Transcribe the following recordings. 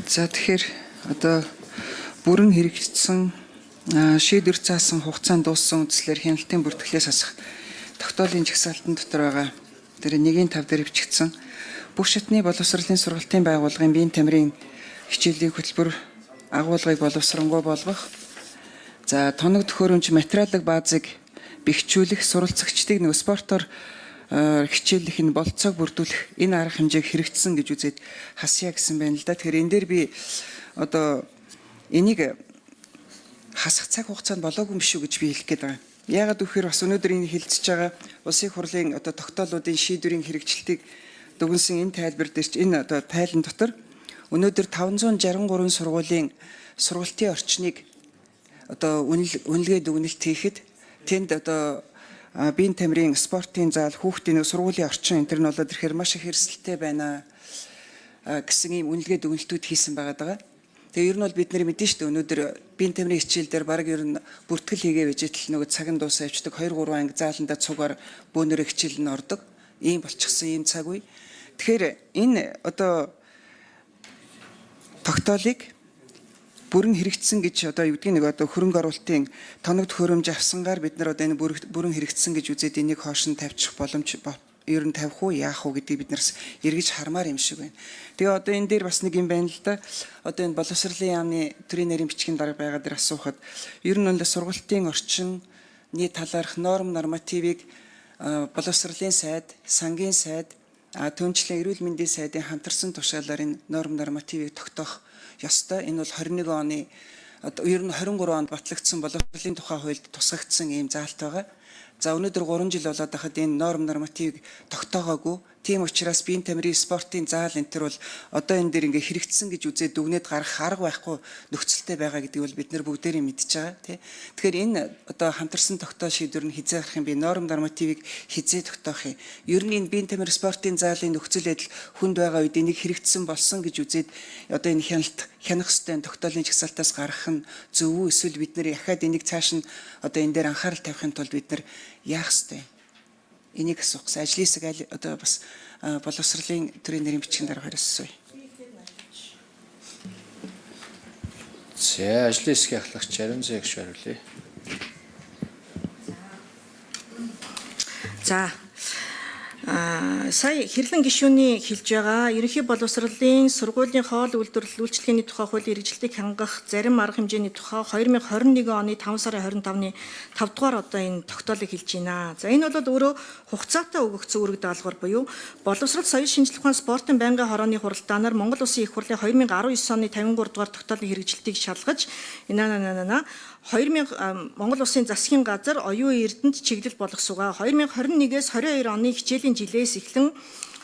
За тэгэхээр одоо бүрэн хэрэгжсэн шийдвэр заасан хугацаанд дууссан үндслээр хяналтын бүртгэлээс хасах тогтоолын жагсаалтан дотор байгаа тэр 1.5 дээр бичигдсэн бүх шатны боловсролын сургалтын байгууллагын биеийн тамирын хичээлийн хөтөлбөр агуулгыг боловсронгуй болгох, за тоног төхөөрөмж материалын баазыг бэхжүүлэх, суралцагчдыг нэг спортоор хичээллэх нь болцоог бүрдүүлэх энэ арга хэмжээг хэрэгжсэн гэж үзээд хасъя гэсэн байна л да. Тэгэхээр энэ дээр би одоо энийг хасах цаг хугацаанд болоогүй юм шүү гэж би хэлэх гээд байгаа. Яагаад гэвэл бас өнөөдөр энэ хилцэж байгаа улсын хурлын одоо тогтоолуудын шийдвэрийн хэрэгжилтийг дүгнсэн энэ тайлбар дээр ч энэ одоо тайлан дотор өнөөдөр 563 сургуулийн сургалтын орчныг одоо үнэлгээ дүгнэлт хийхэд тэнд одоо биеийн тамирын спортын зал, хүүхдийн сургуулийн орчин энэ нь болоод ирэхээр маш их хэрсэлтэй байна гэсэн ийм үнэлгээ дүгнэлтүүд хийсэн байгаа. Тэгээ ер нь бол бид нар мэдэн шүү дээ өнөөдөр биеийн тамирын хичээл дээр баг ер нь бүртгэл хийгээ вэжэтэл нөгөө цаг нь дуусаа явчихдаг 2-3 анги зааланда цугаар бөөнөрө хичээл нь ордог. Ийм болчихсон ийм цаг үе. Тэгэхээр энэ одоо тогтоолыг бүрэн хэрэгжсэн гэж одоо юу гэдгийг нэг одоо хөрөнгө оруулалтын тоног төхөөрөмж авсангаар бид нар одоо энэ бүрэн хэрэгжсэн гэж үзээд энийг хоош нь тавьчих боломж ер нь тавих уу яах уу гэдгийг бид нараас эргэж хармаар юм шиг байна. Тэгээ одоо энэ дээр бас нэг юм байна л да. Одоо энэ боловсролын яамны төрийн нарийн бичгийн дарга байгаа дээр асуухад ер нь сургалтын орчинны талаарх норм нормативыг боловсролын сайд, сангийн сайд, түүнчлэн эрүүл мэндийн сайдын хамтарсан тушаалаар энэ норм нормативыг тогтоох ёстой. Энэ бол 21 оны ер нь 23 онд батлагдсан боловсролын тухай хуульд тусгагдсан ийм заалт байгаа. За өнөөдөр 3 жил болоод байхад энэ норм нормативыг тогтоогоогүй. Тийм учраас биеийн тамирын спортын заал энэ төр бол одоо энэ дээр ингээ хэрэгжсэн гэж үзээд дүгнээд гарах арга байхгүй нөхцөлтэй байгаа гэдгийг бол бид нар бүгдээрээ мэдж байгаа тий. Тэгэхээр энэ одоо хамтарсан тогтоол шийдвэр нь хизээ гарах юм би норм нормативыг хизээ тогтоох юм. Ер нь энэ биеийн тамирын спортын заалын нөхцөл байдал хүнд байгаа үед энийг хэрэгжсэн болсон гэж үзээд одоо энэ хянах ёстой тогтоолын жагсаалтаас гарах нь зөв үү эсвэл бид нар яхаад энийг цааш нь одоо энэ дээр анхаарал тавихын тулд бид нар яах ёстой? Энийг асуух. Ажлын хэсэг одоо бас боловсролын төрийн нарийн бичгийн дарга асууя. За ажлын хэсгийн ахлагч Ариун Зээг шаруулъя. За сая хэрлэн гишүүний хэлж байгаа ерөнхий боловсролын сургуулийн хоол үйлдвэрлэл үйлчлэгээний тухай хуулийн хэрэгжилтийг хангах зарим арга хэмжээний тухай 2021 оны 5 сарын 25-ны 5 дугаар одоо энэ тогтоолыг хэлж байна. За энэ бол өөрөө хугацаатай өгөгдсөн үүрэг даалгавар буюу боловсрол соёл шинжилгээ ухаан спортын байнгын хорооны хуралдаанаар Монгол Улсын их хурлын 2019 оны 53 дугаар тогтоолын хэрэгжилтийг шалгаж Монгол Улсын засгийн газар оюун эрдэнэт чиглэл болгосугаа 2021-с 22 оны хичээлийн жилээс эхлэн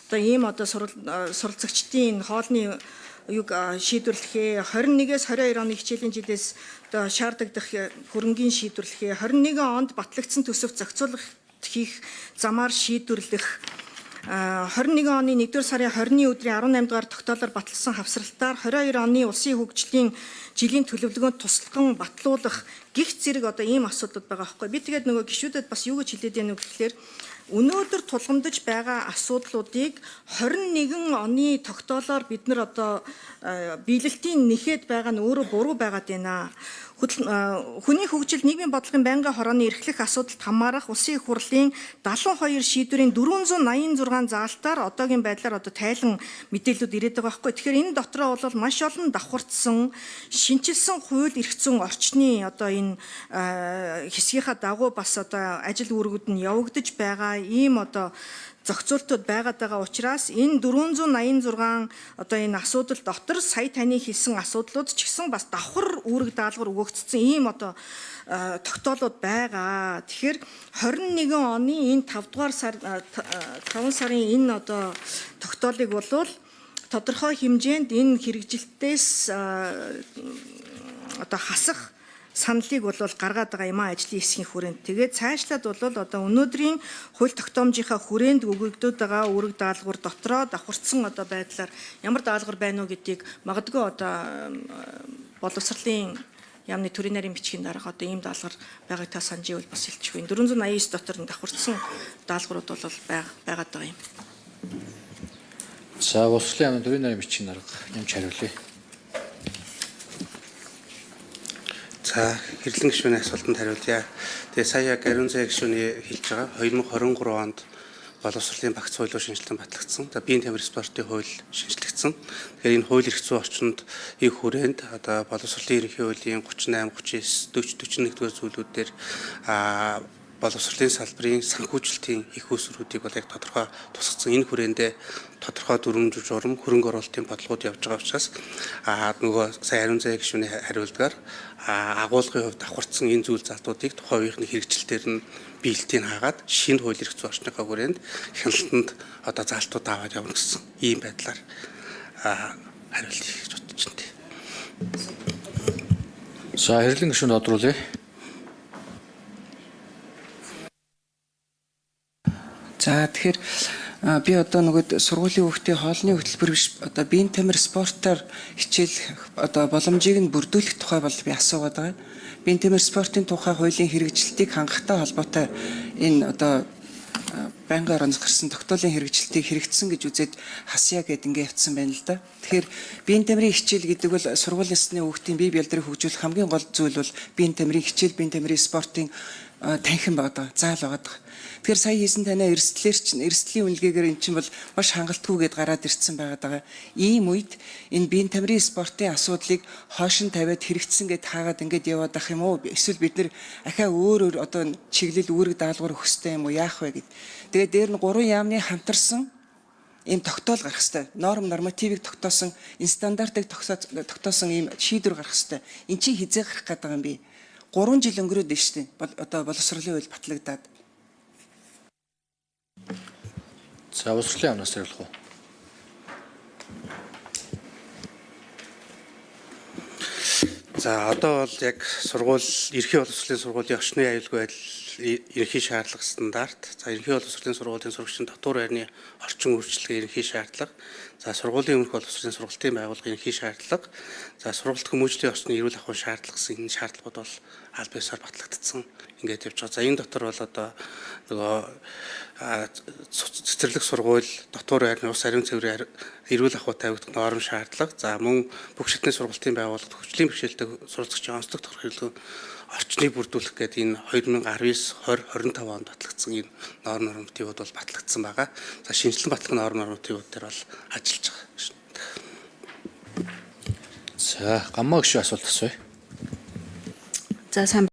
одоо ийм одоо суралцагчдын хоолны юг шийдвэрлэхээ 21-с 22 оны хичээлийн жилээс одоо шаардагдах хөрөнгийн шийдвэрлэхээ 21 онд батлагдсан төсөв зохицуулах хийх замаар шийдвэрлэх 21 оны 1-р сарын 20-ны өдрийн 18 дугаар тогтоолоор батлсан хавсралтаар 22 оны улсын хөгжлийн жилийн төлөвлөгөөнд туслахын батлуулах гих зэрэг одоо ийм асуудлууд байгаа байхгүй. Би тэгээд нөгөө гишүүдэд бас юу гэж хэлээд байна вэ гэхээр өнөөдөр тулгамдж байгаа асуудлуудыг 21 оны тогтоолоор бид нар одоо биелэлтийн нэхэд байгаа нь өөрөө буруу байгаад байна. Хүний хөгжил нийгмийн бодлогын байнгын хорооны эрхлэх асуудалд хамаарах улсын их хурлын 72 шийдвэрийн 486 заалтаар одоогийн байдлаар одоо тайлан мэдээлэлүүд ирээд байгаа байхгүй. Тэгэхээр энэ дотроо бол маш олон давхардсан, шинчилсэн хууль эрх зүйн орчны одоо энэ хэсгийнхаа дагуу бас одоо ажил үүргүүд нь явагдаж байгаа ийм одоо зохицуултууд байгаад байгаа учраас энэ 486 одоо энэ асуудал дотор сая таны хэлсэн асуудлууд ч гэсэн бас давхар үүрэг даалгавар өгөгдсөн ийм одоо тогтоолууд байгаа. Тэгэхээр 21 оны энэ 5 сарын энэ одоо тогтоолыг болвол тодорхой хэмжээнд энэ хэрэгжилтээс одоо хасах саналыг бол гаргаад байгаа юм ажлын хэсгийн хүрээнд. Тэгээд цаашлаад бол одоо өнөөдрийн хууль тогтоомжийнхаа хүрээнд өгөгдөд байгаа үүрэг даалгавар дотроо давхарцсан одоо байдлаар ямар даалгавар байна уу гэдгийг магадгүй одоо боловсролын яамны төрийн нарийн бичгийн дарга одоо ийм даалгавар байгааг та санаж ивэл бас хэлчих вэ. 489 дотор давхарцсан даалгаврууд бол байгаад байгаа юм. За боловсролын яамны төрийн нарийн бичгийн дарга нэмж хариулъя. За хэрлэн гишүүний асуултанд хариулъя. Тэгээ сая яг ариун зай гишүүний хэлж байгаа 2023 онд боловсролын багц хуулиу шинжилэн батлагдсан. За биеийн тамир спортын хууль шинжлэгдсэн. Тэгэхээр энэ хууль эрх зүйн орчинд их хүрээнд одоо боловсролын ерөнхий хуулийн 38, 39, 40, 41 дугаар зүйлүүдээр боловсролын салбарын санхүүжилтийн их үүсвэрүүдийг бол яг тодорхой тусгацсан. Энэ хүрээндээ тодорхой дүрм журам хөрөнгө оруулалтын бодлогод явж байгаа учраас нөгөө сая ариун зай гишүүний хариулдгаар агуулгын хувьд давхарцсан энэ зүйл залтуудыг тухайн үеийнхний хэрэгжилтээр нь биелтийг хаагаад шинэ хууль эрх зүйн орчныхаа хүрээнд хяналтанд одоо залтууд аваад явна гэсэн ийм байдлаар хариулъя гэж бодож байна. За хэрлэн гишүүнд одруулъя. За тэгэхээр би одоо нөгөө сургуулийн хүүхдийн хоолны хөтөлбөр биш одоо биеийн тамир спортоор хичээлэх одоо боломжийг нь бүрдүүлэх тухай бол би асуугаад байгаа. Биеийн тамир спортын тухай хуулийн хэрэгжилтийг хангахтай холбоотой энэ одоо байнгын орон гарсан тогтоолын хэрэгжилтийг хэрэгжсэн гэж үзээд хасъя гэд ингэ явцсан байна л да. Тэгэхээр биеийн тамирын хичээл гэдэг бол сургуулийн ясны хүүхдийн бие биелдрийг хөгжүүлэх хамгийн гол зүйл бол биеийн тамирын хичээл, биеийн тамирын спортын танхим байгаа, заал байгаа. Тэгэхээр сая хийсэн танай эрсдлийн үнэлгээгээр эн чинь бол маш хангалтгүйгээд гараад ирсэн байгаа. Ийм үед энэ биеийн тамирын спортын асуудлыг хойш нь тавиад хэрэгцсэн гэд хаагаад ингээд яваад ах юм уу? Эсвэл бид нэр ахаа өөр одоо чиглэл үүрэг даалгавар өгөх хэрэгтэй юм уу? Яах вэ гэд. Тэгээд дээр нь 3 яамны хамтарсан ийм тогтоол гарах хэрэгтэй. Нормативыг тогтоосон, энэ стандартыг тогтоосон ийм шийдвэр гарах хэрэгтэй. Эн чинь хизээ гарах гэдэг юм би. 3 жил өнгөрөөд байна шүү дээ. Одоо боловсролын хууль батлагдаад. За боловсролын амнаас хариулах уу? За одоо бол яг ерхий боловсролын сургуулийн орчны аюулгүй байдал ерхий шаардлага стандарт. За ерхий боловсролын сургуулийн сурагчдын дотор байрны орчин үйлчлэгээ ерхий шаардлага. За сургуулийн өмнөх боловсролын сургалтын байгууллагын ерхий шаардлага. За сургалт хүмүүжлийн орчны эрүүл ахуйн шаардлага гэсэн энэ шаардлагууд бол аль биесээр батлагдсан. Ингээд явж байгаа. За энэ дотор бол одоо нөгөө цэцэрлэг сургууль, дотор байрны ус ариун цэврийн эрүүл ахуй тавигдах норм шаардлага. За мөн бүх шатны сургалтын байгууллагт хөгжлийн бэрхшээлтэй суралцагчийн онцлог тохиолдлын орчныг бүрдүүлэх гэдэг энэ 2019-20 25 онд батлагдсан энэ нормативууд бол батлагдсан байгаа. За шинжилэн батлах нормативууд дээр бол ажиллаж байгаа. За гаммаа гишүү асуулт асууя. За сайн